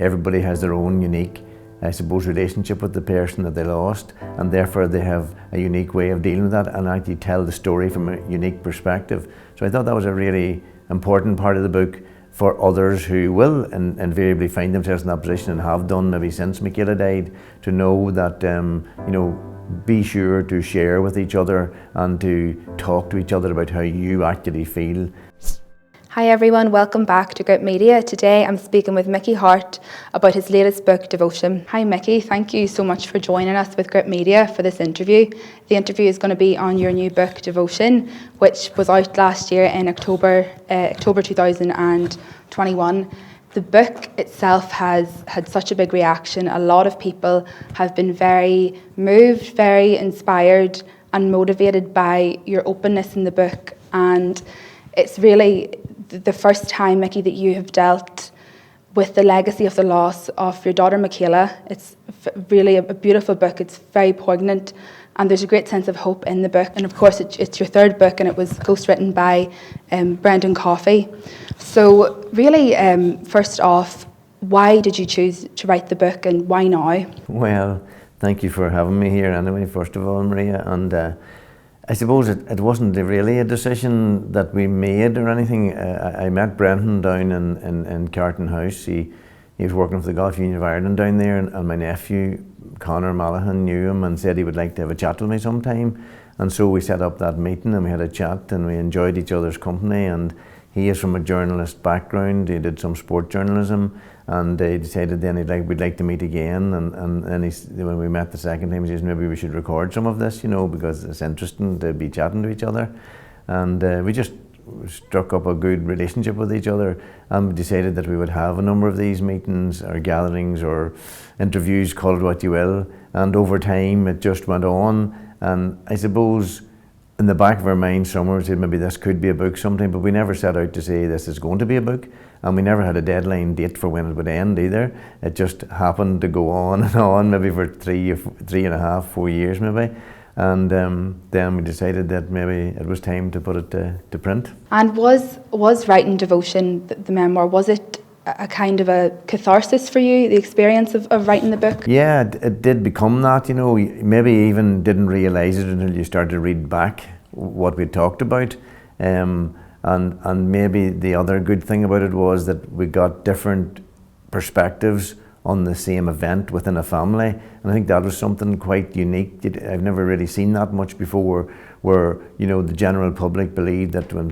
everybody has their own unique, I suppose, relationship with the person that they lost, and therefore they have a unique way of dealing with that and actually tell the story from a unique perspective. So I thought that was a really important part of the book for others who will invariably find themselves in that position and have done maybe since Michaela died, to know that, be sure to share with each other and to talk to each other about how you actually feel. Hi everyone, welcome back to Gript Media. Today I'm speaking with Mickey Harte about his latest book, Devotion. Hi Mickey, thank you so much for joining us with Gript Media for this interview. The interview is going to be on your new book, Devotion, which was out last year in October 2021. The book itself has had such a big reaction. A lot of people have been very moved, very inspired and motivated by your openness in the book, and it's really the first time, Mickey, that you have dealt with the legacy of the loss of your daughter Michaela. It's really a beautiful book. It's very poignant, and there's a great sense of hope in the book. And of course, it's your third book, and it was ghostwritten by Brendan Coffey. So really, first off, why did you choose to write the book, and why now? Well, thank you for having me here anyway, first of all, Maria. And I suppose it wasn't really a decision that we made or anything. I met Brendan down in Carton House. He was working for the Golf Union of Ireland down there, and my nephew, Conor Mallohan, knew him and said he would like to have a chat with me sometime. And so we set up that meeting and we had a chat and we enjoyed each other's company. And he is from a journalist background. He did some sport journalism, and he decided then we'd like to meet again. And then when we met the second time, he says maybe we should record some of this, because it's interesting to be chatting to each other. And we just struck up a good relationship with each other, and we decided that we would have a number of these meetings or gatherings or interviews, call it what you will. And over time it just went on, and I suppose in the back of our minds somewhere we said maybe this could be a book sometime, but we never set out to say this is going to be a book, and we never had a deadline date for when it would end either. It just happened to go on and on, maybe for 3.5, 4 years maybe. And then we decided that maybe it was time to put it to print. And was writing Devotion, the memoir, was it a kind of a catharsis for you, the experience of writing the book? Yeah, it did become that, maybe even didn't realise it until you started to read back what we talked about. And maybe the other good thing about it was that we got different perspectives on the same event within a family, and I think that was something quite unique. I've never really seen that much before, where the general public believe that when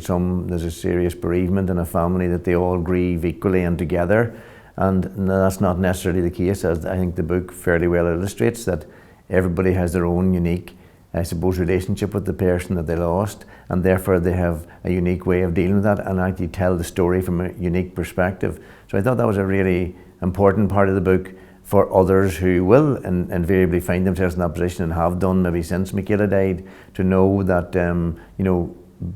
there's a serious bereavement in a family that they all grieve equally and together, and that's not necessarily the case, as I think the book fairly well illustrates, that everybody has their own unique, I suppose, relationship with the person that they lost, and therefore they have a unique way of dealing with that and actually tell the story from a unique perspective. So I thought that was a really important part of the book for others who will invariably find themselves in that position and have done maybe since Michaela died, to know that,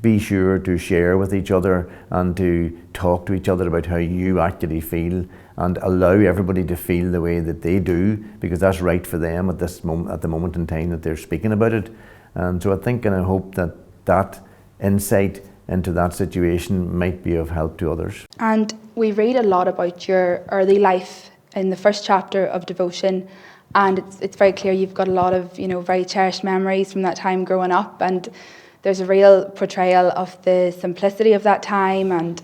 be sure to share with each other and to talk to each other about how you actually feel, and allow everybody to feel the way that they do, because that's right for them at this moment, at the moment in time that they're speaking about it. And so I think and I hope that that insight into that situation might be of help to others. And we read a lot about your early life in the first chapter of Devotion, and it's very clear you've got a lot of very cherished memories from that time growing up, and there's a real portrayal of the simplicity of that time and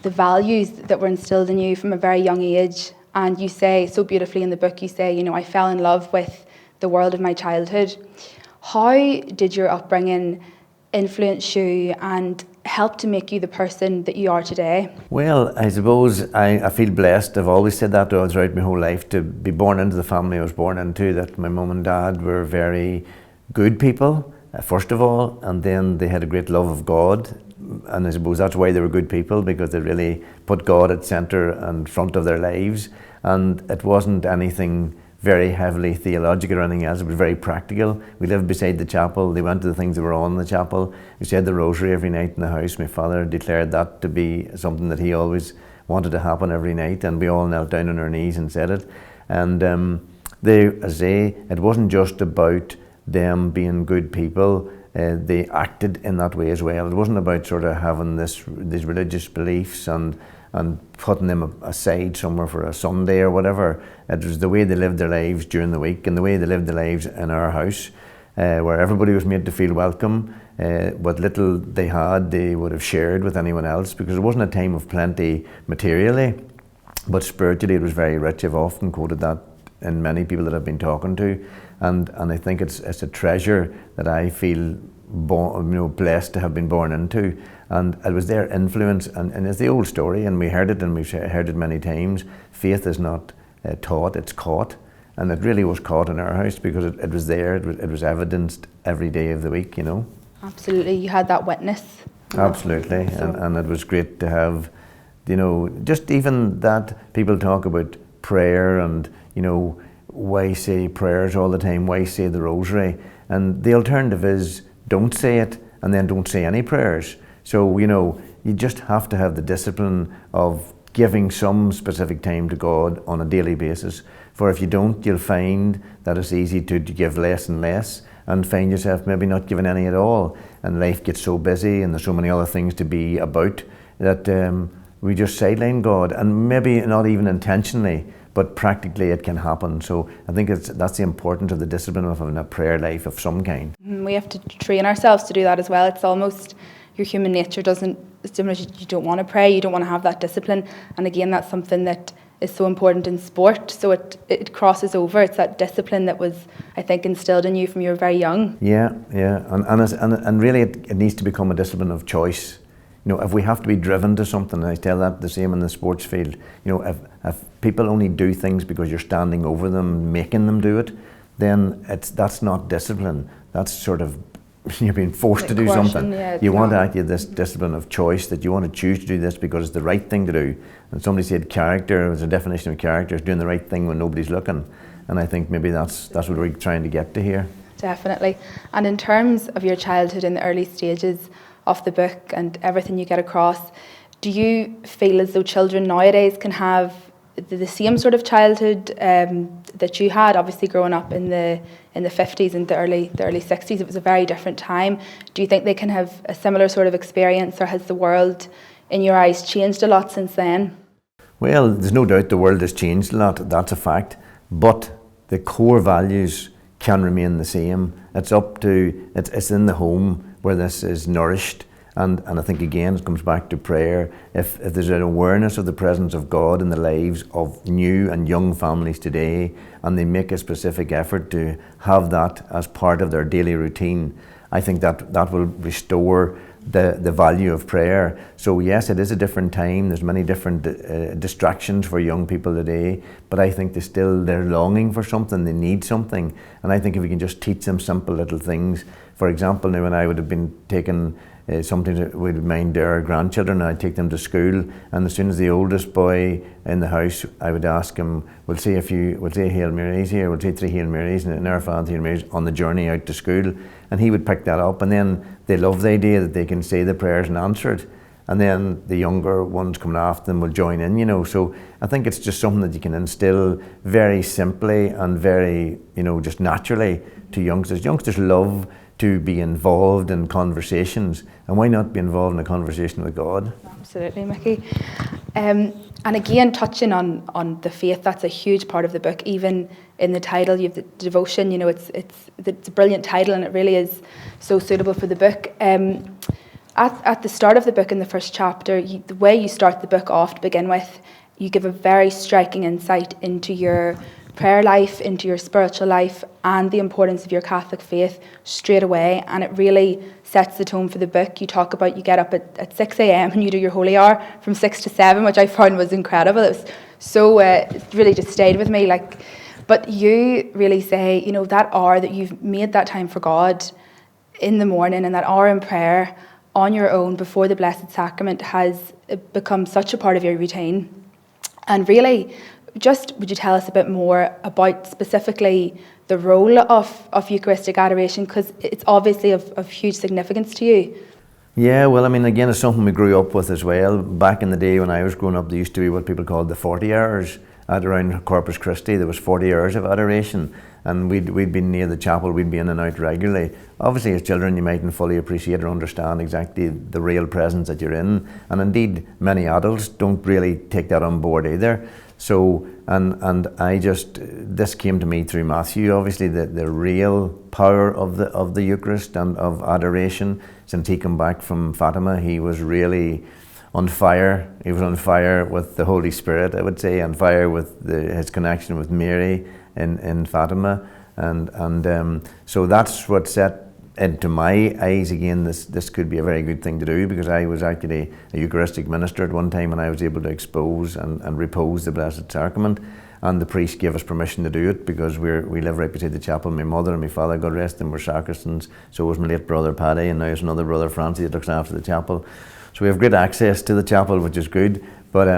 the values that were instilled in you from a very young age. And you say so beautifully in the book, you say, I fell in love with the world of my childhood. How did your upbringing influence you and help to make you the person that you are today? Well, I suppose I feel blessed. I've always said that throughout my whole life, to be born into the family I was born into, that my mum and dad were very good people, first of all, and then they had a great love of God. And I suppose that's why they were good people, because they really put God at centre and front of their lives. And it wasn't anything very heavily theological or anything else. It was very practical. We lived beside the chapel. They went to the things that were on in the chapel. We said the rosary every night in the house. My father declared that to be something that he always wanted to happen every night, and we all knelt down on our knees and said it. And it wasn't just about them being good people. They acted in that way as well. It wasn't about sort of having these religious beliefs and and putting them aside somewhere for a Sunday or whatever. It was the way they lived their lives during the week and the way they lived their lives in our house, where everybody was made to feel welcome. What little they had, they would have shared with anyone else, because it wasn't a time of plenty materially, but spiritually it was very rich. I've often quoted that in many people that I've been talking to, and I think it's a treasure that I feel blessed to have been born into. And it was their influence, and it's the old story, and we heard it, and we've heard it many times. Faith is not taught, it's caught. And it really was caught in our house, because it was there, it was evidenced every day of the week, Absolutely, you had that witness. Absolutely, and it was great to have, just even that people talk about prayer and, why say prayers all the time, why say the rosary? And the alternative is don't say it and then don't say any prayers. So, you just have to have the discipline of giving some specific time to God on a daily basis. For if you don't, you'll find that it's easy to give less and less and find yourself maybe not giving any at all. And life gets so busy and there's so many other things to be about that we just sideline God, and maybe not even intentionally, but practically it can happen. So I think that's the importance of the discipline of having a prayer life of some kind. We have to train ourselves to do that as well. It's almost your human nature doesn't, you don't want to pray, you don't want to have that discipline. And again, that's something that is so important in sport. So it crosses over. It's that discipline that was, I think, instilled in you from you were very young. Yeah. And really it needs to become a discipline of choice. If we have to be driven to something, and I tell that the same in the sports field, if people only do things because you're standing over them, making them do it, then that's not discipline. That's sort of, you're being forced to do something. Yeah, you want to actually have this discipline of choice, that you want to choose to do this because it's the right thing to do. And somebody said character, was a definition of character, is doing the right thing when nobody's looking. And I think maybe that's what we're trying to get to here. Definitely. And in terms of your childhood in the early stages of the book and everything you get across, do you feel as though children nowadays can have the same sort of childhood that you had? Obviously growing up in the 50s and the early 60s, it was a very different time. Do you think they can have a similar sort of experience, or has the world in your eyes changed a lot since then? Well, there's no doubt the world has changed a lot, that's a fact, but the core values can remain the same. It's in the home where this is nourished, and I think again it comes back to prayer. If there's an awareness of the presence of God in the lives of new and young families today, and they make a specific effort to have that as part of their daily routine, I think that will restore the value of prayer. So yes, it is a different time. There's many different distractions for young people today, but I think they're longing for something, they need something. And I think if we can just teach them simple little things. For example, now when I would have been taking something that would mind our grandchildren, I'd take them to school, and as soon as the oldest boy in the house, I would ask him, we'll say Hail Marys here, we'll say 3 Hail Marys, and Our Father, Hail Marys, on the journey out to school, and he would pick that up, and then they love the idea that they can say the prayers and answer it, and then the younger ones coming after them will join in, so I think it's just something that you can instill very simply and very, just naturally to youngsters. Youngsters love to be involved in conversations, and why not be involved in a conversation with God? Absolutely, Mickey. And again, touching on the faith, that's a huge part of the book. Even in the title, you have the devotion. It's a brilliant title, and it really is so suitable for the book. At the start of the book, in the first chapter, the way you start the book off to begin with, you give a very striking insight into your prayer life, into your spiritual life, and the importance of your Catholic faith straight away. And it really sets the tone for the book. You talk about you get up at 6 a.m. and you do your holy hour from 6 to 7, which I found was incredible. It was so, it really just stayed with me. But you really say, that hour that you've made that time for God in the morning, and that hour in prayer on your own before the Blessed Sacrament has become such a part of your routine. And really, would you tell us a bit more about specifically the role of Eucharistic adoration, because it's obviously of huge significance to you? Yeah, well, again, it's something we grew up with as well. Back in the day when I was growing up, there used to be what people called the 40 hours, at around Corpus Christi, there was 40 hours of adoration, and we'd been near the chapel, we'd be in and out regularly. Obviously, as children, you mightn't fully appreciate or understand exactly the real presence that you're in, and indeed, many adults don't really take that on board either. So, and I just, this came to me through Matthew, obviously, the real power of the Eucharist and of adoration. Since he came back from Fatima, he was really on fire. He was on fire with the Holy Spirit, I would say, on fire with his connection with Mary in Fatima. And so that's what set into my eyes again, this could be a very good thing to do, because I was actually a Eucharistic minister at one time, and I was able to expose and repose the Blessed Sacrament, and the priest gave us permission to do it because we live right beside the chapel. My mother and my father, God rest them, were sacristans. So was my late brother Paddy, and now there's another brother Francie that looks after the chapel. So we have great access to the chapel, which is good. But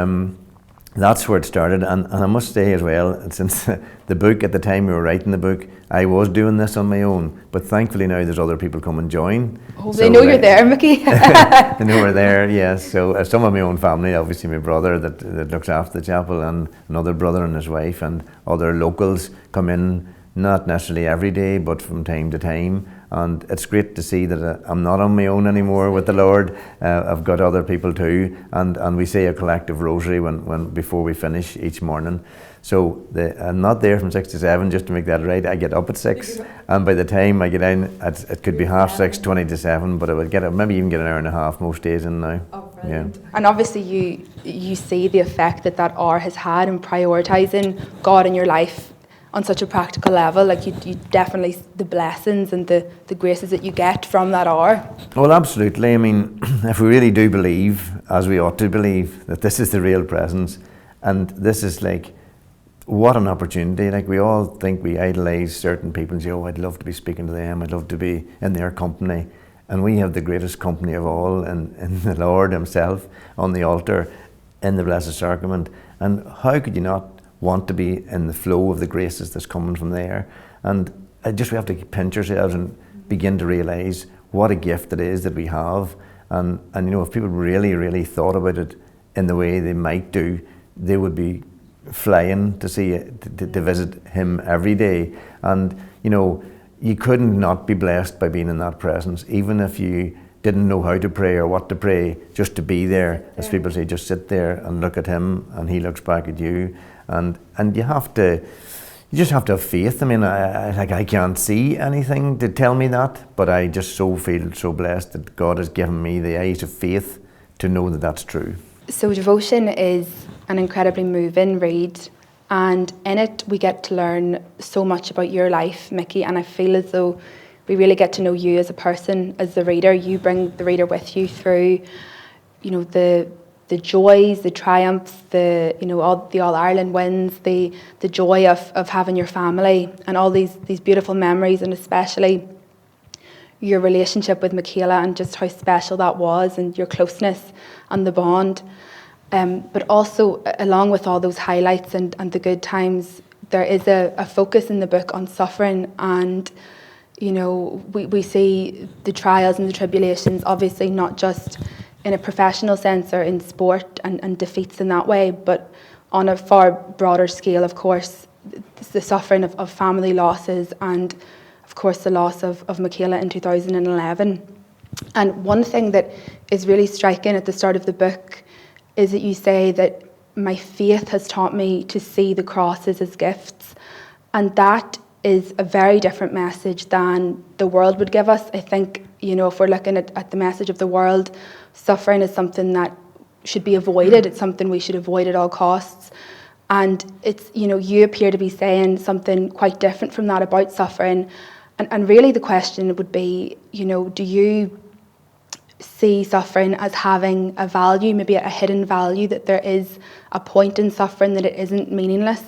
that's where it started, and I must say as well, since the book, at the time we were writing the book, I was doing this on my own, but thankfully now there's other people come and join. Oh, so they know you're there, Mickey. They know we're there, yes. So some of my own family, obviously my brother that looks after the chapel, and another brother and his wife, and other locals come in, not necessarily every day, but from time to time. And it's great to see that I'm not on my own anymore with the Lord. I've got other people too, and we say a collective rosary when before we finish each morning. So I'm not there from 6 to 7, just to make that right. I get up at 6, and by the time I get in, it could be 6:30, 20 to 7, but I would maybe even get an hour and a half most days in now. Oh, brilliant. Yeah. And obviously you see the effect that hour has had in prioritising God in your life on such a practical level. Like you definitely, the blessings and the graces that you get from that hour. Well, absolutely. I mean, if we really do believe, as we ought to believe, that this is the real presence, and this is like, what an opportunity. Like, we all think we idolise certain people and say, oh, I'd love to be speaking to them, I'd love to be in their company. And we have the greatest company of all in the Lord himself on the altar in the Blessed Sacrament. And how could you not want to be in the flow of the graces that's coming from there? And we have to pinch ourselves and begin to realise what a gift it is that we have. And you know, if people really, really thought about it in the way they might do, they would be flying to see to visit him every day. And you know, you couldn't not be blessed by being in that presence, even if you didn't know how to pray or what to pray. Just to be there, as people say, just sit there and look at him, and he looks back at you. And you just have to have faith. I mean, I can't see anything to tell me that, but I just feel so blessed that God has given me the eyes of faith to know that that's true. So Devotion is an incredibly moving read, and in it we get to learn so much about your life, Mickey, and I feel as though we really get to know you as a person, as the reader. You bring the reader with you through, you know, the joys, the triumphs, all the All-Ireland wins, the joy of having your family, and all these beautiful memories, and especially your relationship with Michaela and just how special that was, and your closeness and the bond. But also, along with all those highlights and the good times, there is a focus in the book on suffering, and you know, we see the trials and the tribulations, obviously not just in a professional sense or in sport and defeats in that way, but on a far broader scale, of course, the suffering of family losses, and of course the loss of Michaela in 2011. And one thing that is really striking at the start of the book is that you say that my faith has taught me to see the crosses as gifts, and that is a very different message than the world would give us. I think, you know, if we're looking at the message of the world, suffering is something that should be avoided. It's something we should avoid at all costs. And it's, you know, you appear to be saying something quite different from that about suffering. And really the question would be, you know, do you see suffering as having a value, maybe a hidden value, that there is a point in suffering, that it isn't meaningless?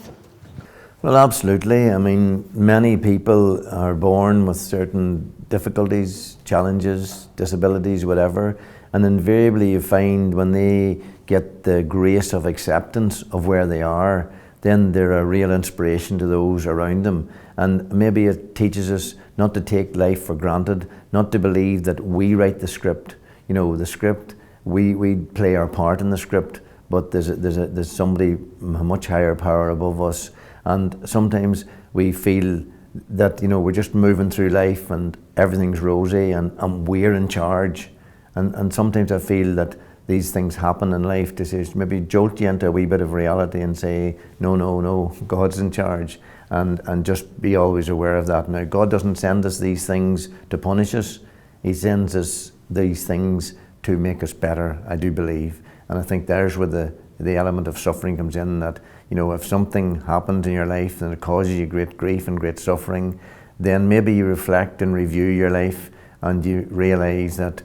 Well, absolutely. I mean, many people are born with certain difficulties, challenges, disabilities, whatever, and invariably you find when they get the grace of acceptance of where they are, then they're a real inspiration to those around them. And maybe it teaches us not to take life for granted, not to believe that we write the script. You know, the script, we play our part in the script, but there's somebody, a much higher power above us. And sometimes we feel that, you know, we're just moving through life and everything's rosy and we're in charge. And sometimes I feel that these things happen in life to say, maybe jolt you into a wee bit of reality and say, no, God's in charge. And just be always aware of that. Now, God doesn't send us these things to punish us. He sends us these things to make us better, I do believe. And I think there's where the element of suffering comes in, that, you know, if something happens in your life and it causes you great grief and great suffering, then maybe you reflect and review your life and you realise that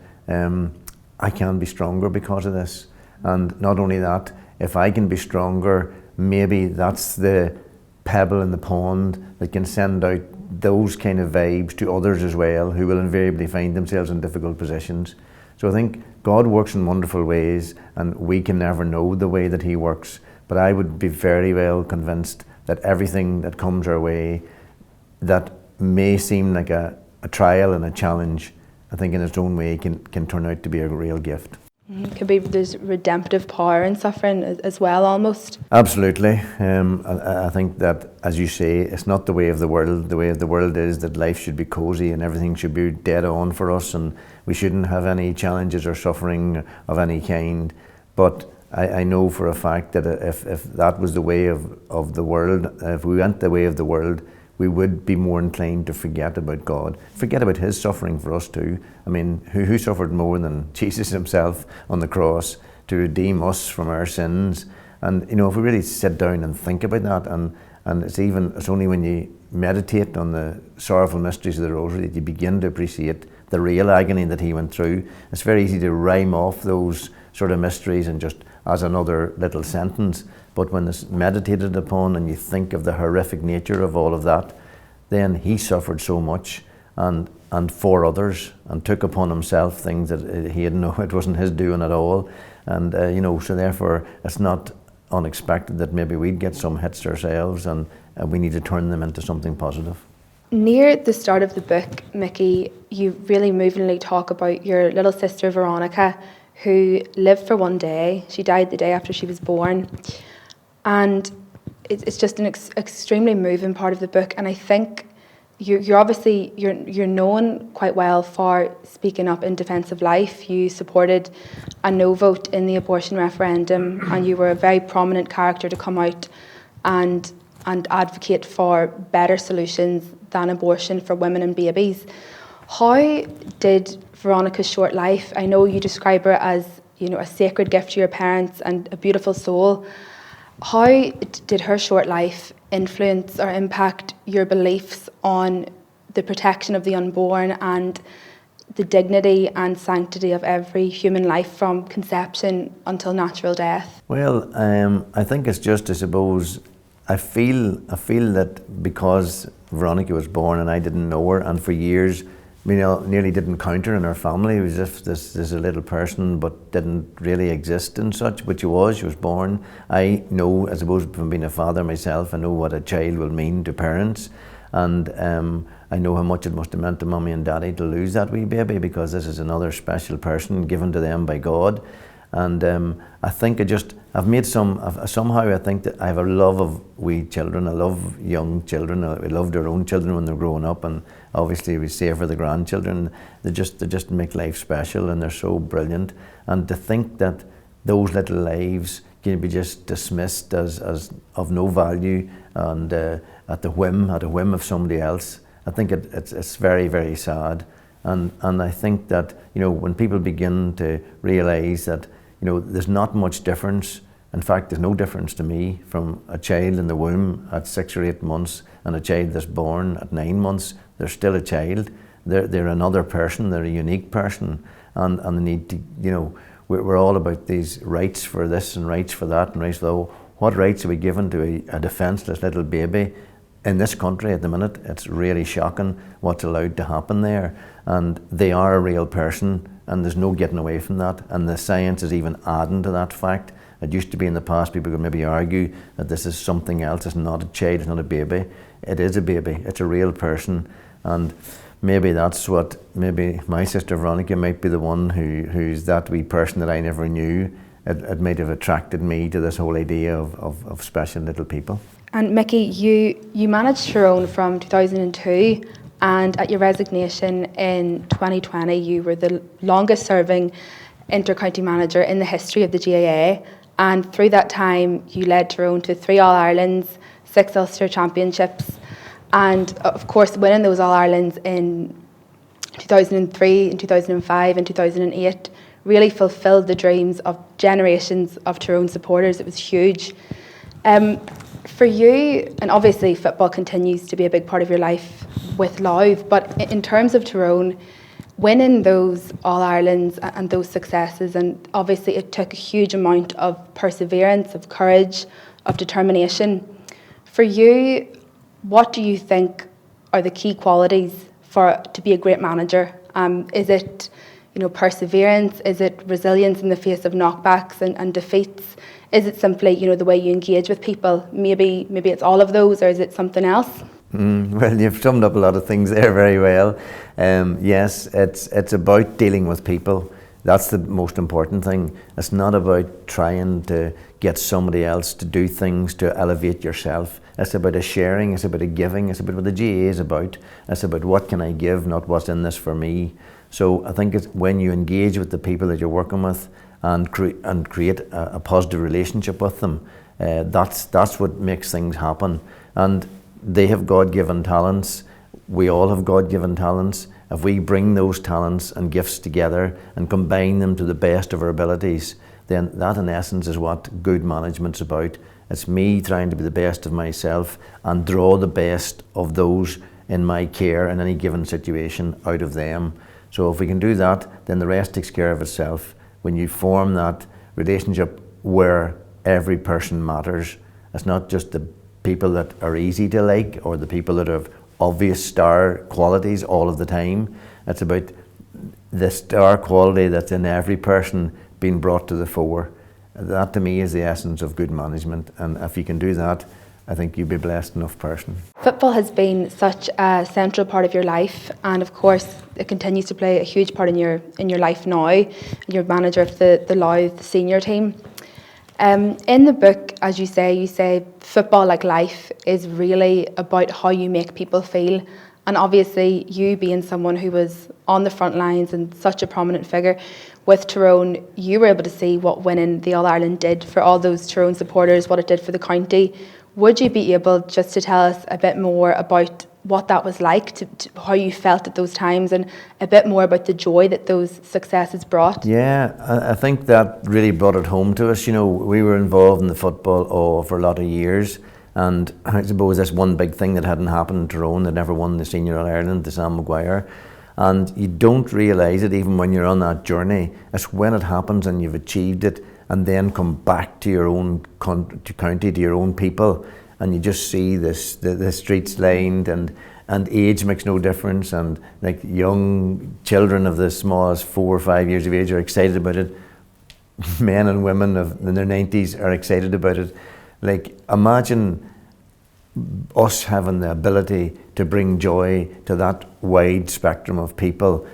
I can be stronger because of this. And not only that, if I can be stronger, maybe that's the pebble in the pond that can send out those kind of vibes to others as well, who will invariably find themselves in difficult positions. So I think God works in wonderful ways, and we can never know the way that He works. But I would be very well convinced that everything that comes our way that may seem like a trial and a challenge, I think in its own way can turn out to be a real gift. Could be, there's redemptive power in suffering as well, almost. Absolutely. I think that, as you say, it's not the way of the world. The way of the world is that life should be cosy and everything should be dead on for us, and we shouldn't have any challenges or suffering of any kind. But I know for a fact that if that was the way of the world, if we went the way of the world, we would be more inclined to forget about God, forget about His suffering for us too. I mean, who suffered more than Jesus Himself on the cross to redeem us from our sins? And, you know, if we really sit down and think about that, and it's only when you meditate on the sorrowful mysteries of the Rosary that you begin to appreciate the real agony that He went through. It's very easy to rhyme off those sort of mysteries and just as another little sentence. But when it's meditated upon and you think of the horrific nature of all of that, then He suffered so much and for others, and took upon Himself things that He had it wasn't His doing at all. And you know, so therefore it's not unexpected that maybe we'd get some hits ourselves, and we need to turn them into something positive. Near the start of the book, Mickey, you really movingly talk about your little sister Veronica, who lived for one day. She died the day after she was born. And it's just an extremely moving part of the book. And I think you're obviously known quite well for speaking up in defence of life. You supported a no vote in the abortion referendum, and you were a very prominent character to come out and advocate for better solutions than abortion for women and babies. How did Veronica's short life, I know you describe her as, you know, a sacred gift to your parents and a beautiful soul. How did her short life influence or impact your beliefs on the protection of the unborn and the dignity and sanctity of every human life from conception until natural death? Well, I think it's just, I suppose, I feel that because Veronica was born and I didn't know her, and for years, you know, nearly didn't encounter her in our family. It was as if this is a little person, but didn't really exist and such. But she was born. I know, I suppose, from being a father myself, I know what a child will mean to parents. And I know how much it must have meant to Mummy and Daddy to lose that wee baby, because this is another special person given to them by God. And I think I've made somehow I think that I have a love of wee children. I love young children. I love their own children when they're growing up, and obviously we save for the grandchildren. They just make life special, and they're so brilliant. And to think that those little lives can be just dismissed as of no value and at the whim of somebody else, I think it's very, very sad. And I think that, you know, when people begin to realise that, you know, there's not much difference. In fact, there's no difference to me from a child in the womb at 6 or 8 months and a child that's born at 9 months. They're still a child. They're another person. They're a unique person, and they need to, you know, we're all about these rights for this and rights for that and rights for that. What rights are we given to a defenceless little baby? In this country at the minute, it's really shocking what's allowed to happen there. And they are a real person, and there's no getting away from that. And the science is even adding to that fact. It used to be in the past, people could maybe argue that this is something else. It's not a child, it's not a baby. It is a baby, it's a real person. And maybe that's what, maybe my sister Veronica might be the one who's that wee person that I never knew. it might have attracted me to this whole idea of special little people. And Mickey, you managed Tyrone from 2002, and at your resignation in 2020, you were the longest serving inter-county manager in the history of the GAA. And through that time, you led Tyrone to 3 All-Irelands, 6 Ulster Championships, and of course winning those All-Irelands in 2003, in 2005 and 2008 really fulfilled the dreams of generations of Tyrone supporters. It was huge. For you, and obviously football continues to be a big part of your life with Louth, but in terms of Tyrone, winning those All-Irelands and those successes, and obviously it took a huge amount of perseverance, of courage, of determination. For you, what do you think are the key qualities to be a great manager? Is it perseverance? Is it resilience in the face of knockbacks and defeats? Is it simply the way you engage with people? Maybe it's all of those, or is it something else? Well, you've summed up a lot of things there very well. Yes, it's about dealing with people. That's the most important thing. It's not about trying to get somebody else to do things to elevate yourself. It's about a sharing, it's about a giving, it's about what the GAA is about. It's about what can I give, not what's in this for me. So I think it's when you engage with the people that you're working with and create a positive relationship with them, that's what makes things happen. And they have God-given talents. We all have God-given talents. If we bring those talents and gifts together and combine them to the best of our abilities, then that in essence is what good management's about. It's me trying to be the best of myself and draw the best of those in my care in any given situation out of them. So if we can do that, then the rest takes care of itself. When you form that relationship where every person matters, it's not just the people that are easy to like or the people that have obvious star qualities all of the time. It's about the star quality that's in every person being brought to the fore. That to me is the essence of good management, and if you can do that, I think you'll be a blessed enough person. Football has been such a central part of your life, and of course it continues to play a huge part in your life now. You're manager of the Louth senior team. In the book, as you say football, like life, is really about how you make people feel. And obviously, you being someone who was on the front lines and such a prominent figure with Tyrone, you were able to see what winning the All-Ireland did for all those Tyrone supporters, what it did for the county. Would you be able just to tell us a bit more about what that was like, to how you felt at those times, and a bit more about the joy that those successes brought? Yeah, I think that really brought it home to us. We were involved in the football for a lot of years, and I suppose that's one big thing that hadn't happened in Tyrone. They never won the Senior All-Ireland, the Sam Maguire. And you don't realise it even when you're on that journey. It's when it happens and you've achieved it, and then come back to your own county, to your own people, and you just see the streets lined, and age makes no difference, and like young children of the smallest 4 or 5 years of age are excited about it. Men and women in their 90s are excited about it. Like, imagine us having the ability to bring joy to that wide spectrum of people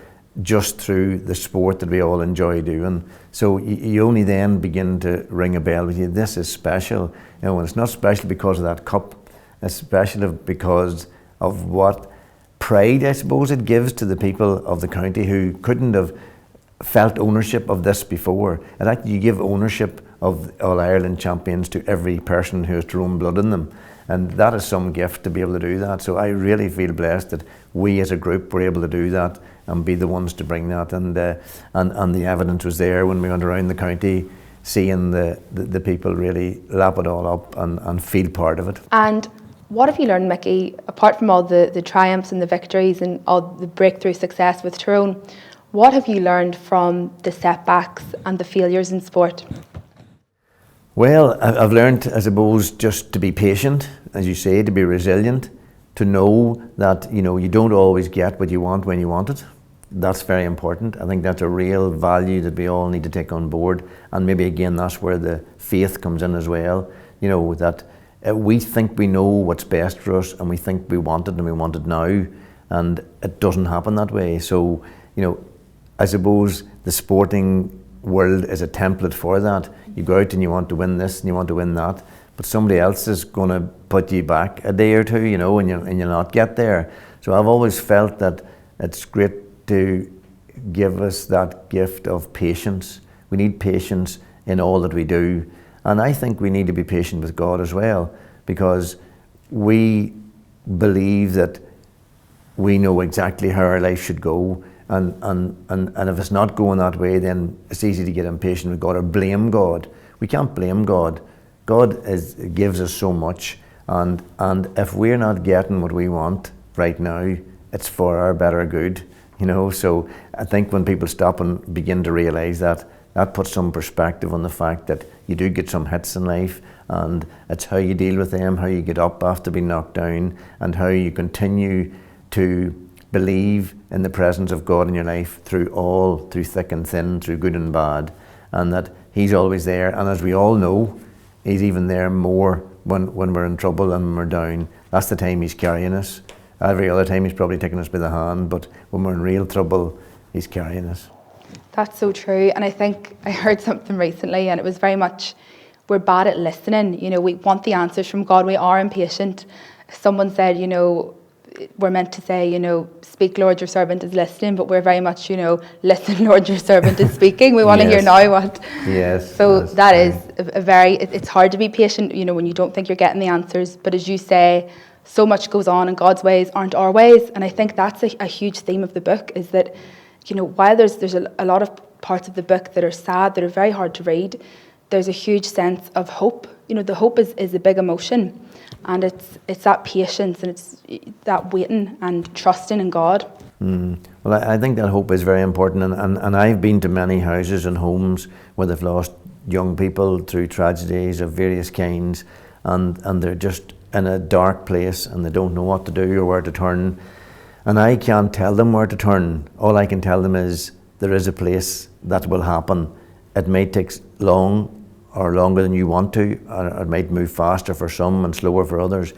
just through the sport that we all enjoy doing. So you only then begin to ring a bell with you. This is special. And it's not special because of that cup. It's special because of what pride, I suppose, it gives to the people of the county who couldn't have felt ownership of this before. And actually, you give ownership of All-Ireland champions to every person who has Tyrone blood in them. And that is some gift to be able to do that. So I really feel blessed that we as a group were able to do that and be the ones to bring that. And the evidence was there when we went around the county, seeing the people really lap it all up and feel part of it. And what have you learned, Mickey, apart from all the triumphs and the victories and all the breakthrough success with Tyrone, what have you learned from the setbacks and the failures in sport? Well, I've learned, I suppose, just to be patient, as you say, to be resilient, to know that, you don't always get what you want when you want it. That's very important. I think that's a real value that we all need to take on board. And maybe again, that's where the faith comes in as well. That we think we know what's best for us, and we think we want it and we want it now. And it doesn't happen that way. So, I suppose the sporting world is a template for that. You go out and you want to win this and you want to win that, but somebody else is going to put you back a day or two, you know, and you'll not get there. So I've always felt that it's great to give us that gift of patience. We need patience in all that we do. And I think we need to be patient with God as well, because we believe that we know exactly how our life should go. And if it's not going that way, then it's easy to get impatient with God or blame God. We can't blame God. God gives us so much. And if we're not getting what we want right now, it's for our better good. You know, so I think when people stop and begin to realise that, that puts some perspective on the fact that you do get some hits in life, and it's how you deal with them, how you get up after being knocked down, and how you continue to believe in the presence of God in your life through thick and thin, through good and bad, and that He's always there. And as we all know, He's even there more when we're in trouble and when we're down. That's the time He's carrying us. Every other time He's probably taking us by the hand, but when we're in real trouble, He's carrying us. That's so true. And I think I heard something recently, and it was very much, we're bad at listening. You know, we want the answers from God. We are impatient. Someone said, you know, we're meant to say, you know, speak, Lord, your servant is listening, but we're very much, you know, listen, Lord, your servant is speaking. We want to hear now what. Yes. So that is a very, it's hard to be patient, you know, when you don't think you're getting the answers. But as you say, so much goes on, and God's ways aren't our ways. And I think that's a huge theme of the book, is that, you know, while there's a lot of parts of the book that are sad, that are very hard to read, there's a huge sense of hope. You know, the hope is a big emotion, and it's that patience, and it's that waiting and trusting in God. Well, I think that hope is very important, and I've been to many houses and homes where they've lost young people through tragedies of various kinds, and they're just in a dark place and they don't know what to do or where to turn. And I can't tell them where to turn. All I can tell them is there is a place that will happen. It may take long or longer than you want to, or it might move faster for some and slower for others,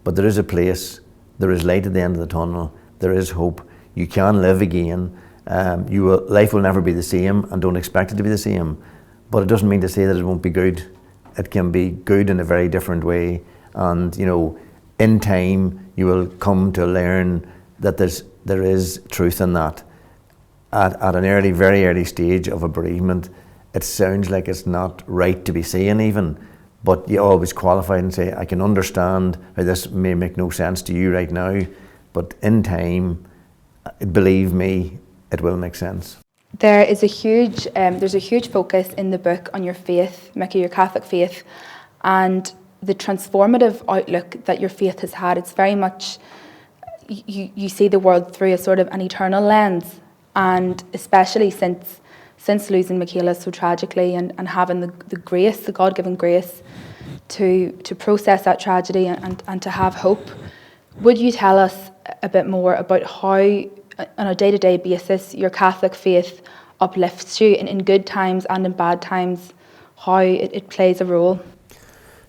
but there is a place, there is light at the end of the tunnel, there is hope. You can live again. Life will never be the same, and don't expect it to be the same, but it doesn't mean to say that it won't be good. It can be good in a very different way, and you know, in time you will come to learn that there is truth in that. At an very early stage of a bereavement, it sounds like it's not right to be saying even, but you always qualify and say, I can understand how this may make no sense to you right now, but in time, believe me, it will make sense. There's a huge focus in the book on your faith, Mickey, your Catholic faith, and the transformative outlook that your faith has had. It's very much, you see the world through a sort of an eternal lens, and especially since losing Michaela so tragically, and having the grace, the God-given grace to process that tragedy and to have hope. Would you tell us a bit more about how, on a day-to-day basis, your Catholic faith uplifts you in good times and in bad times, how it plays a role?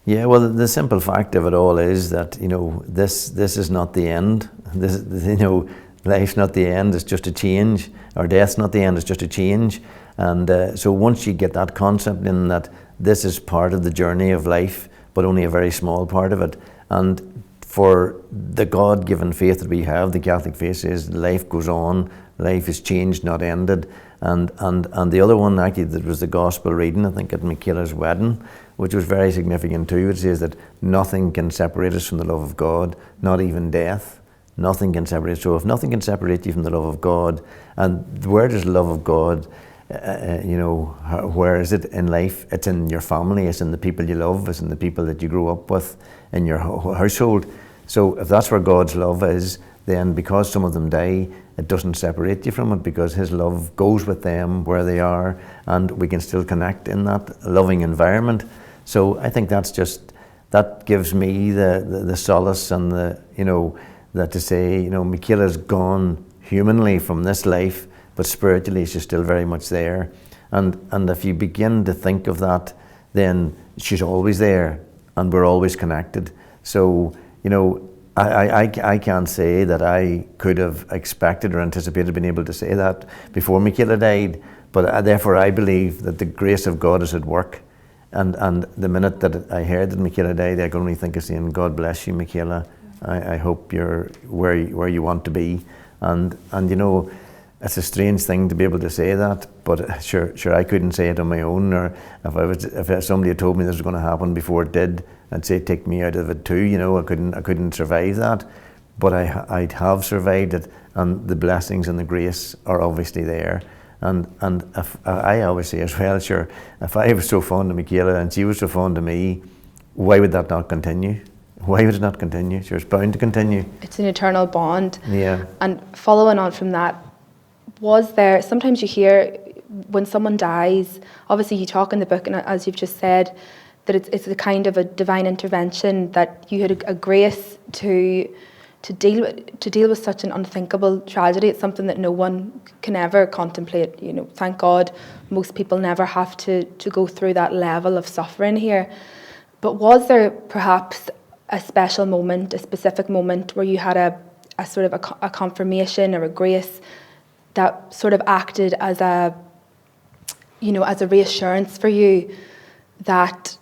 Yeah, well, the simple fact of it all is that, you know, this is not the end. This, you know, life's not the end, it's just a change. Or death's not the end, it's just a change. And so once you get that concept in that this is part of the journey of life, but only a very small part of it. And for the God-given faith that we have, the Catholic faith is life goes on, life is changed, not ended. And the other one, actually, that was the gospel reading, I think, at Michaela's wedding, which was very significant too. It says that nothing can separate us from the love of God, not even death. Nothing can separate us. So if nothing can separate you from the love of God, and where does the love of God, you know, where is it in life? It's in your family, it's in the people you love, it's in the people that you grew up with, in your household. So if that's where God's love is, then because some of them die, it doesn't separate you from it, because His love goes with them where they are, and we can still connect in that loving environment. So I think that gives me the solace and the, you know, that to say, you know, Michaela's gone humanly from this life, but spiritually she's still very much there. And if you begin to think of that, then she's always there, and we're always connected. So, you know, I can't say that I could have expected or anticipated being able to say that before Michaela died, but therefore I believe that the grace of God is at work And the minute that I heard that Michaela died, I could only think of saying, God bless you, Michaela. I hope you're where you want to be. And you know, it's a strange thing to be able to say that, but sure I couldn't say it on my own. Or if somebody had told me this was going to happen before it did, I'd say take me out of it too. You know, I couldn't survive that, but I'd have survived it, and the blessings and the grace are obviously there. And if, I always say as well, sure, if I was so fond of Michaela and she was so fond of me, why would that not continue? Why would it not continue? Sure, it's bound to continue. It's an eternal bond. Yeah. And following on from that, was there, sometimes you hear when someone dies, obviously you talk in the book, and as you've just said, that it's a kind of a divine intervention, that you had a grace to deal with such an unthinkable tragedy. It's something that no one can ever contemplate. You know, thank God most people never have to go through that level of suffering here. But was there perhaps a special moment, a specific moment where you had a sort of a confirmation or a grace that sort of acted as a, you know, as a reassurance for you that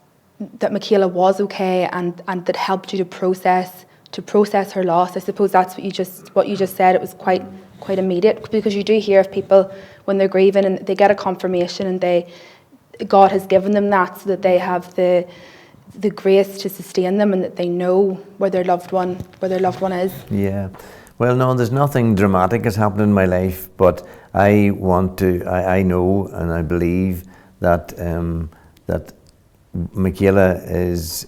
Michaela was okay, and that helped you to process her loss? I suppose that's what you just said. It was quite immediate, because you do hear of people when they're grieving and they get a confirmation, and God has given them that so that they have the grace to sustain them, and that they know where their loved one is. Yeah. Well, no, there's nothing dramatic has happened in my life, but I know and I believe that that Michaela is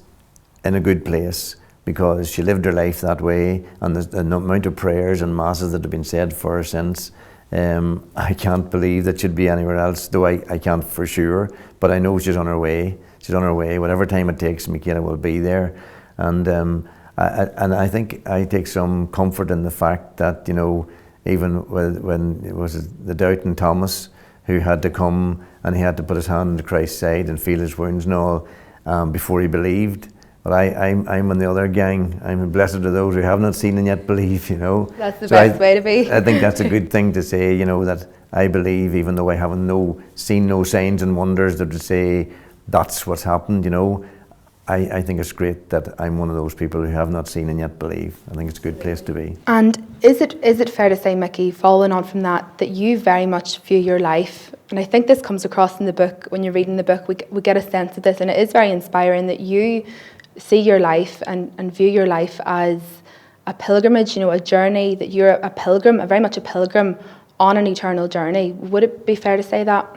in a good place, because she lived her life that way, and the amount of prayers and masses that have been said for her since, I can't believe that she'd be anywhere else, though I can't for sure, but I know she's on her way. She's on her way. Whatever time it takes, Michaela will be there. And I think I take some comfort in the fact that, you know, even when it was the doubting Thomas who had to come and he had to put his hand on Christ's side and feel his wounds and all before he believed. But I'm on the other gang. I'm blessed are those who have not seen and yet believe, you know. That's the best way to be. I think that's a good thing to say, you know, that I believe, even though I haven't seen no signs and wonders that would say that's what's happened, you know. I think it's great that I'm one of those people who have not seen and yet believe. I think it's a good place to be. And is it fair to say, Mickey, following on from that you very much view your life, and I think this comes across in the book, when you're reading the book, we get a sense of this, and it is very inspiring that you see your life and view your life as a pilgrimage, you know, a journey, that you're a pilgrim, very much a pilgrim on an eternal journey. Would it be fair to say that?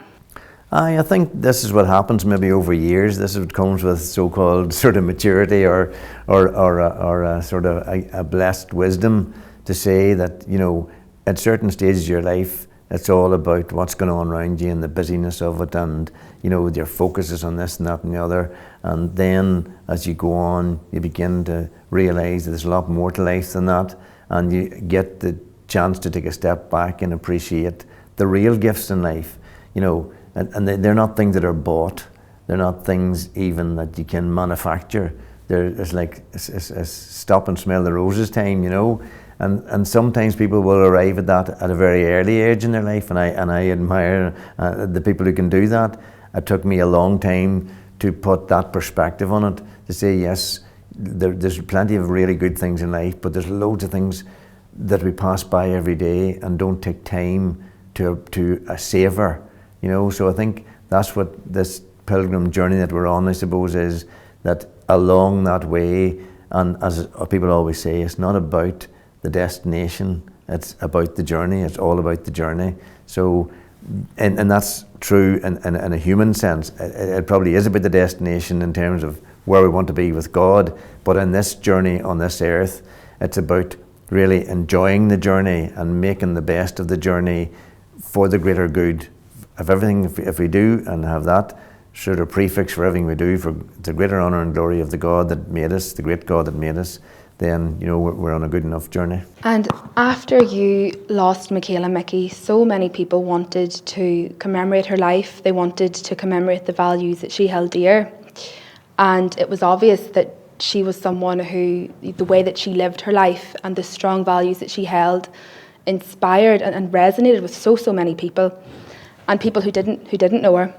I think this is what happens maybe over years. This is what comes with so-called sort of maturity or a sort of a blessed wisdom, to say that, you know, at certain stages of your life, it's all about what's going on around you and the busyness of it, and, you know, your focus is on this and that and the other. And then as you go on, you begin to realise that there's a lot more to life than that, and you get the chance to take a step back and appreciate the real gifts in life, you know. And they're not things that are bought. They're not things even that you can manufacture. It's like it's stop and smell the roses time, you know. And sometimes people will arrive at that at a very early age in their life, and I admire the people who can do that. It took me a long time to put that perspective on it, to say yes, there's plenty of really good things in life, but there's loads of things that we pass by every day and don't take time to savour. You know, so I think that's what this pilgrim journey that we're on, I suppose, is that along that way, and as people always say, it's not about the destination, it's about the journey, it's all about the journey. So, and that's true in a human sense. It probably is about the destination in terms of where we want to be with God, but in this journey on this earth, it's about really enjoying the journey and making the best of the journey for the greater good. If we do and have that sort of prefix for everything we do, for the greater honour and glory of the God that made us, the great God that made us, then, you know, we're on a good enough journey. And after you lost Michaela, Mickey, so many people wanted to commemorate her life. They wanted to commemorate the values that she held dear. And it was obvious that she was someone who, the way that she lived her life and the strong values that she held, inspired and resonated with so many people. And people who didn't know her.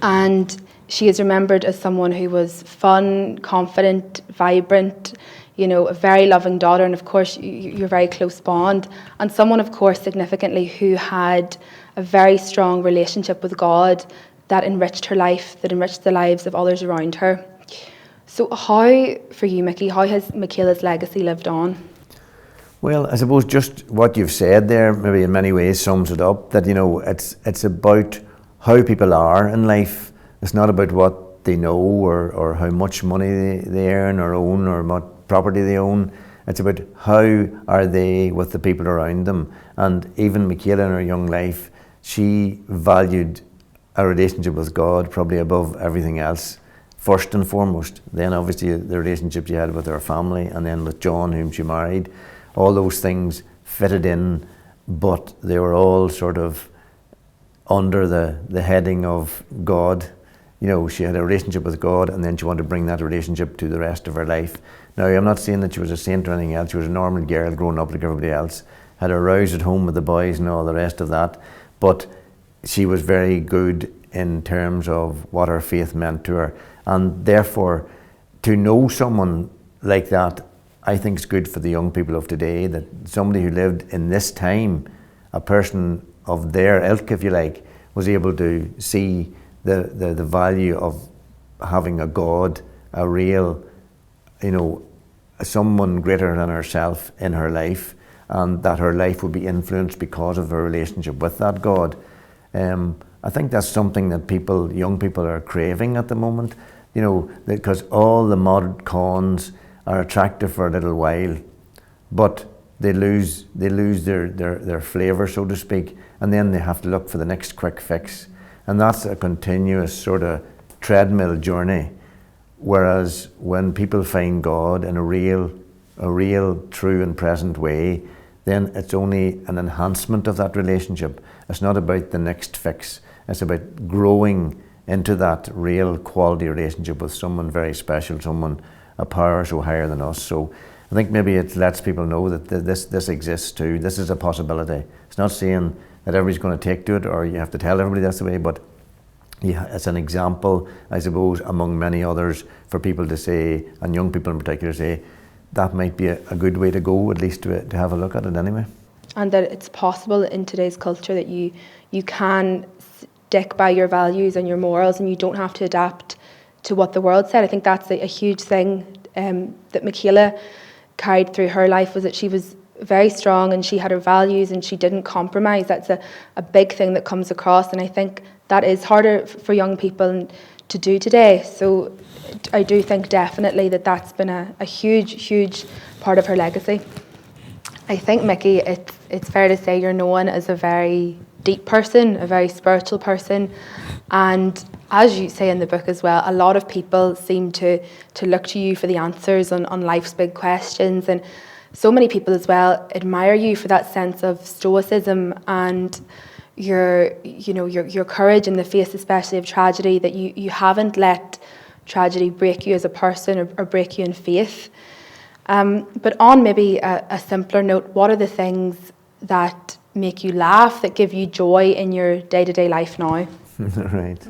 And she is remembered as someone who was fun, confident, vibrant, a very loving daughter, and of course your very close bond, and someone, of course, significantly who had a very strong relationship with God that enriched her life, that enriched the lives of others around her. So how, for you, Mickey, how has Michaela's legacy lived on? Well, I suppose just what you've said there maybe in many ways sums it up, that it's about how people are in life. It's not about what they know or how much money they earn or own or what property they own. It's about how are they with the people around them. And even Michaela in her young life, she valued a relationship with God probably above everything else, first and foremost. Then obviously the relationship she had with her family, and then with John, whom she married. All those things fitted in, but they were all sort of under the heading of God. She had a relationship with God, and then she wanted to bring that relationship to the rest of her life. Now, I'm not saying that she was a saint or anything else. She was a normal girl growing up like everybody else, had her rows at home with the boys and all the rest of that, but she was very good in terms of what her faith meant to her. And therefore, to know someone like that, I think it's good for the young people of today, that somebody who lived in this time, a person of their ilk, if you like, was able to see the value of having a God, a real, someone greater than herself in her life, and that her life would be influenced because of her relationship with that God. I think that's something that young people are craving at the moment, because all the mod cons are attractive for a little while, but they lose their flavour, so to speak, and then they have to look for the next quick fix. And that's a continuous sort of treadmill journey. Whereas when people find God in a real, true and present way, then it's only an enhancement of that relationship. It's not about the next fix. It's about growing into that real quality relationship with someone very special, someone a power so higher than us. So I think maybe it lets people know that this exists too. This is a possibility. It's not saying that everybody's going to take to it, or you have to tell everybody that's the way, but it's an example, I suppose, among many others, for people to say, and young people in particular, say, that might be a good way to go, at least to have a look at it anyway. And that it's possible in today's culture that you can stick by your values and your morals, and you don't have to adapt to what the world said. I think that's a huge thing that Michaela carried through her life, was that she was very strong and she had her values and she didn't compromise. That's a big thing that comes across, and I think that is harder for young people to do today. So I do think definitely that's been a huge part of her legacy. I think, Mickey, it's fair to say you're known as a very deep person, a very spiritual person, and as you say in the book as well, a lot of people seem to look to you for the answers on life's big questions, and so many people as well admire you for that sense of stoicism and your courage in the face, especially of tragedy, that you haven't let tragedy break you as a person or break you in faith. But on maybe a simpler note, what are the things that make you laugh, that give you joy in your day-to-day life now? Right.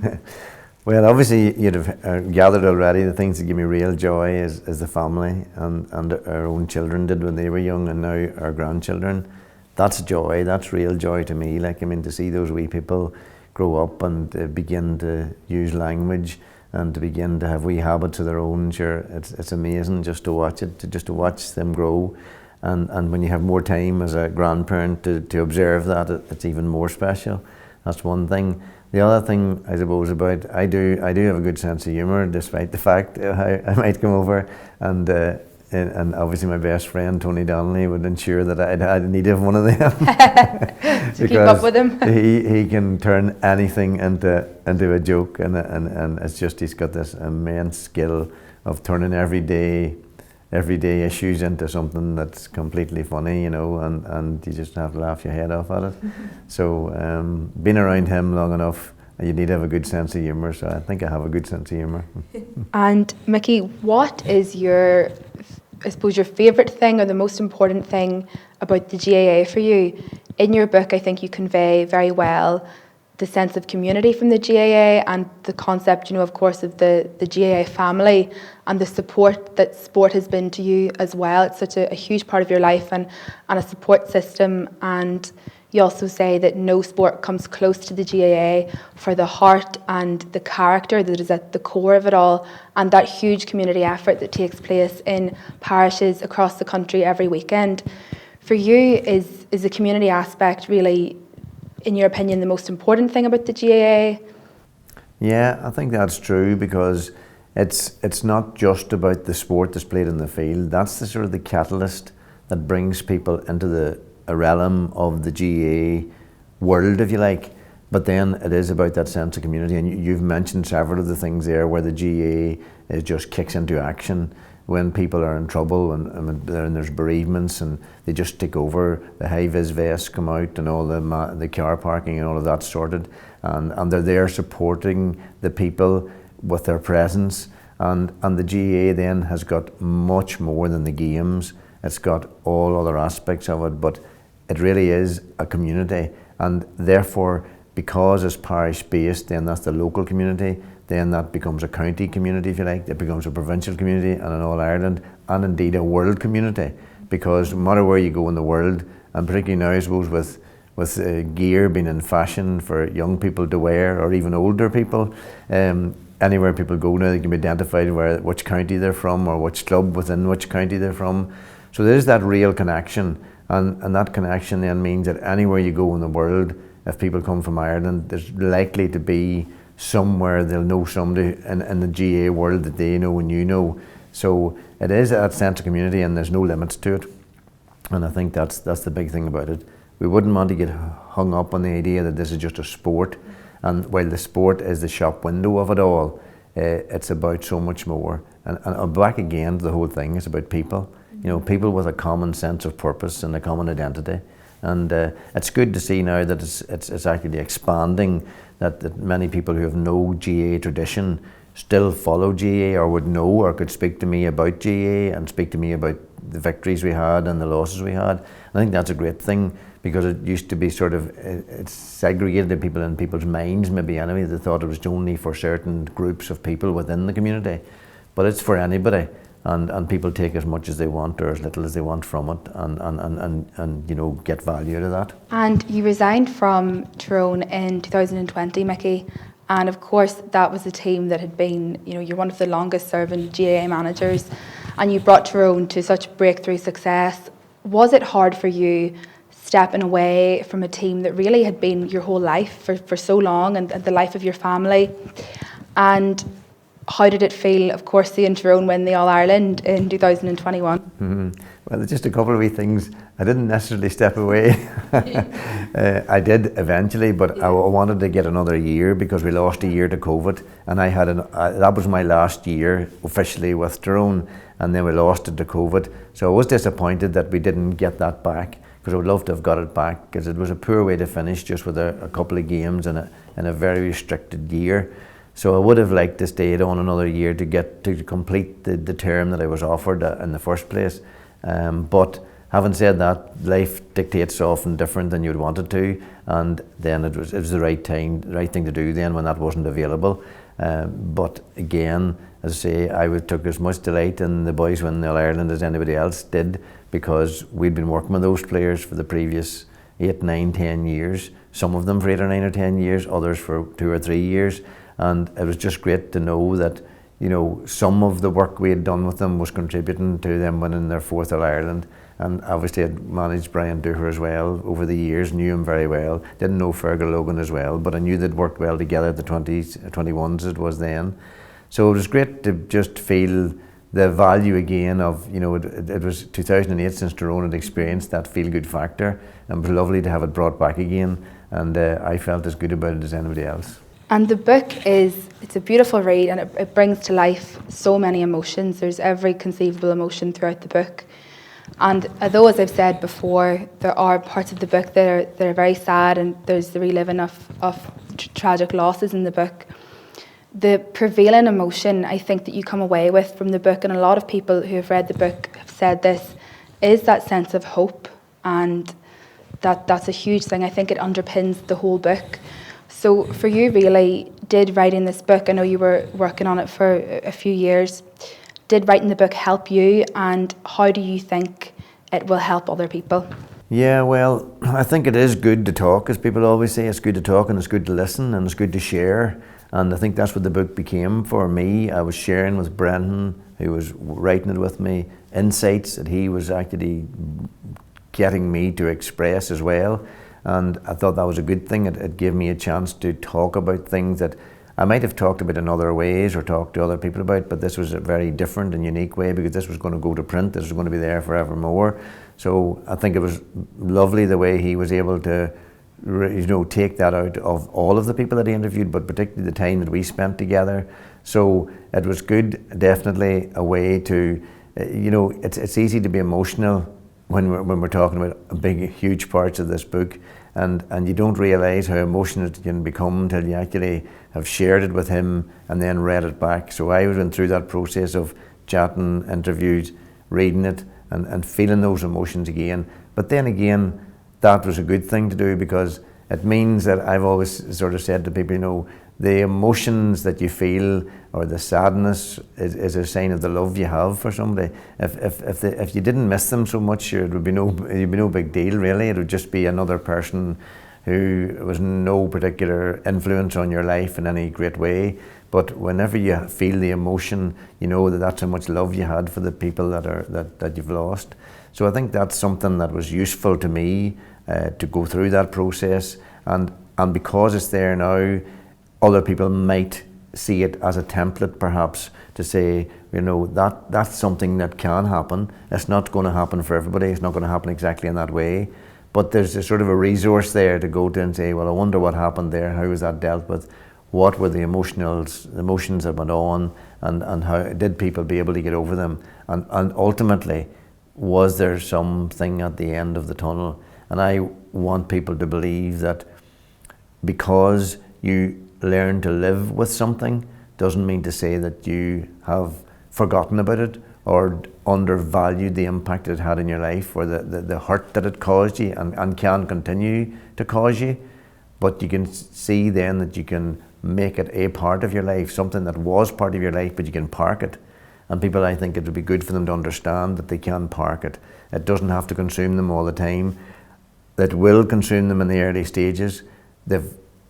Well, obviously you'd have gathered already the things that give me real joy is the family, and our own children did when they were young, and now our grandchildren. That's joy, that's real joy to me. To see those wee people grow up and begin to use language and to begin to have wee habits of their own, sure, it's amazing just to watch it, just to watch them grow. And when you have more time as a grandparent to observe that, it's even more special. That's one thing. The other thing, I suppose, about I do have a good sense of humour, despite the fact I might come over and obviously my best friend Tony Donnelly would ensure that I'd need to have one of them. To keep up with him. he can turn anything into a joke, and it's just he's got this immense skill of turning everyday issues into something that's completely funny, and you just have to laugh your head off at it. Mm-hmm. So being around him long enough, you need to have a good sense of humour, so I think I have a good sense of humour. And Mickey, what is your favourite thing or the most important thing about the GAA for you? In your book, I think you convey very well the sense of community from the GAA and the concept, of course, of the GAA family and the support that sport has been to you as well. It's such a huge part of your life and a support system. And you also say that no sport comes close to the GAA for the heart and the character that is at the core of it all, and that huge community effort that takes place in parishes across the country every weekend. For you, is the community aspect really, in your opinion, the most important thing about the GAA? Yeah, I think that's true, because it's not just about the sport that's played in the field. That's the sort of the catalyst that brings people into a realm of the GAA world, if you like. But then it is about that sense of community, and you've mentioned several of the things there where the GAA just kicks into action when people are in trouble and there's bereavements, and they just take over. The high-vis vests come out and all the car parking and all of that sorted, and they're there supporting the people with their presence. And the GAA then has got much more than the games. It's got all other aspects of it, but it really is a community, and therefore, because it's parish-based, then that's the local community, then that becomes a county community, if you like, it becomes a provincial community and an All-Ireland, and indeed a world community, because no matter where you go in the world, and particularly now I suppose with gear being in fashion for young people to wear, or even older people, anywhere people go now they can be identified which county they're from, or which club within which county they're from. So there's that real connection, and that connection then means that anywhere you go in the world, if people come from Ireland, there's likely to be somewhere they'll know somebody in the GAA world that they know and you know. So it is that sense of community, and there's no limits to it. And I think that's the big thing about it. We wouldn't want to get hung up on the idea that this is just a sport, and while the sport is the shop window of it all, it's about so much more. And back again to the whole thing, it's about people. People with a common sense of purpose and a common identity. And it's good to see now that it's actually expanding, that many people who have no GAA tradition still follow GAA, or would know, or could speak to me about GAA and speak to me about the victories we had and the losses we had. I think that's a great thing, because it used to be sort of, it's segregated people in people's minds maybe anyway. They thought it was only for certain groups of people within the community, but it's for anybody. And people take as much as they want or as little as they want from it, and get value out of that. And you resigned from Tyrone in 2020, Mickey, and of course that was a team that had been, you're one of the longest serving GAA managers, and you brought Tyrone to such breakthrough success. Was it hard for you stepping away from a team that really had been your whole life for so long, and the life of your family? And how did it feel, of course, seeing Tyrone win the All-Ireland in 2021? Mm-hmm. Well, just a couple of wee things. I didn't necessarily step away. I did eventually, but I wanted to get another year, because we lost a year to COVID, and I had that was my last year officially with Tyrone, and then we lost it to COVID. So I was disappointed that we didn't get that back, because I would love to have got it back, because it was a poor way to finish, just with a couple of games in a very restricted year. So I would have liked to stay on another year to complete the term that I was offered in the first place. But having said that, life dictates often different than you'd want it to, and then it was the right thing to do then when that wasn't available. But again, as I say, I took as much delight in the boys winning the All-Ireland as anybody else did, because we'd been working with those players for the previous 8, 9, 10 years. Some of them for 8 or 9 or 10 years, others for 2 or 3 years. And it was just great to know that, some of the work we had done with them was contributing to them winning their 4th All-Ireland. And obviously I'd managed Brian Dooher as well over the years, knew him very well. Didn't know Fergal Logan as well, but I knew they'd worked well together at the 20s, 21s it was then. So it was great to just feel the value again of, it was 2008 since Tyrone had experienced that feel-good factor, and it was lovely to have it brought back again, and I felt as good about it as anybody else. And the book it's a beautiful read, and it brings to life so many emotions. There's every conceivable emotion throughout the book. And although, as I've said before, there are parts of the book that are very sad, and there's the reliving of tragic losses in the book, the prevailing emotion I think that you come away with from the book, and a lot of people who have read the book have said this, is that sense of hope, and that's a huge thing. I think it underpins the whole book. So for you, really, did writing this book, I know you were working on it for a few years, did writing the book help you, and how do you think it will help other people? Yeah, well, I think it is good to talk, as people always say. It's good to talk and it's good to listen and it's good to share. And I think that's what the book became for me. I was sharing with Brendan, who was writing it with me, insights that he was actually getting me to express as well. And I thought that was a good thing. It gave me a chance to talk about things that I might have talked about in other ways or talked to other people about, but this was a very different and unique way, because this was going to go to print. This was going to be there forevermore. So I think it was lovely the way he was able to, take that out of all of the people that he interviewed, but particularly the time that we spent together. So it was good, definitely a way to, it's easy to be emotional when we're talking about big, huge parts of this book, and you don't realise how emotional it can become until you actually have shared it with him and then read it back. So I went through that process of chatting, interviews, reading it, and feeling those emotions again. But then again, that was a good thing to do, because it means that I've always sort of said to people, the emotions that you feel or the sadness is a sign of the love you have for somebody. If you didn't miss them so much, it'd be no big deal really. It would just be another person who was no particular influence on your life in any great way. But whenever you feel the emotion, you know that that's how much love you had for the people that you've lost. So I think that's something that was useful to me to go through that process, and because it's there now, other people might see it as a template perhaps to say, that's something that can happen. It's not going to happen for everybody. It's not going to happen exactly in that way. But there's a sort of a resource there to go to and say, well, I wonder what happened there. How was that dealt with? What were the emotions that went on, and how did people be able to get over them? And ultimately, was there something at the end of the tunnel? And I want people to believe that because you learn to live with something doesn't mean to say that you have forgotten about it or undervalued the impact it had in your life, or the hurt that it caused you and can continue to cause you. But you can see then that you can make it a part of your life, something that was part of your life, but you can park it. And people, I think it would be good for them to understand that they can park it. It doesn't have to consume them all the time. It will consume them in the early stages. They'll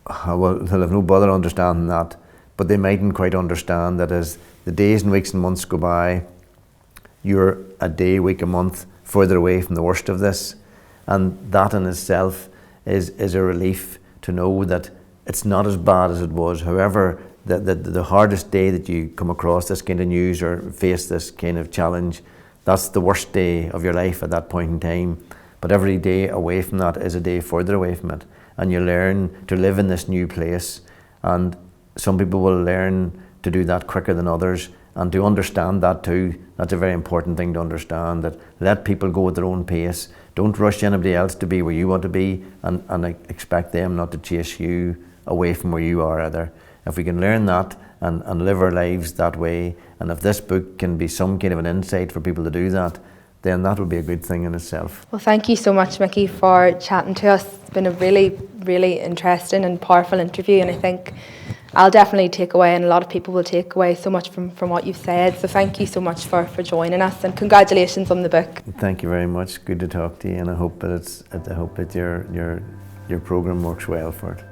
have no bother understanding that, but they mightn't quite understand that as the days and weeks and months go by, you're a day, week, a month further away from the worst of this. And that in itself is a relief to know that it's not as bad as it was. However, the hardest day that you come across this kind of news or face this kind of challenge, that's the worst day of your life at that point in time. But every day away from that is a day further away from it. And you learn to live in this new place. And some people will learn to do that quicker than others. And to understand that too, that's a very important thing to understand, that let people go at their own pace. Don't rush anybody else to be where you want to be, and expect them not to chase you away from where you are either. If we can learn that and live our lives that way, and if this book can be some kind of an insight for people to do that, then that would be a good thing in itself. Well, thank you so much, Mickey, for chatting to us. It's been a really, really interesting and powerful interview, and I think I'll definitely take away, and a lot of people will take away so much from what you've said. So thank you so much for joining us, and congratulations on the book. Thank you very much. Good to talk to you, and I hope that your program works well for it.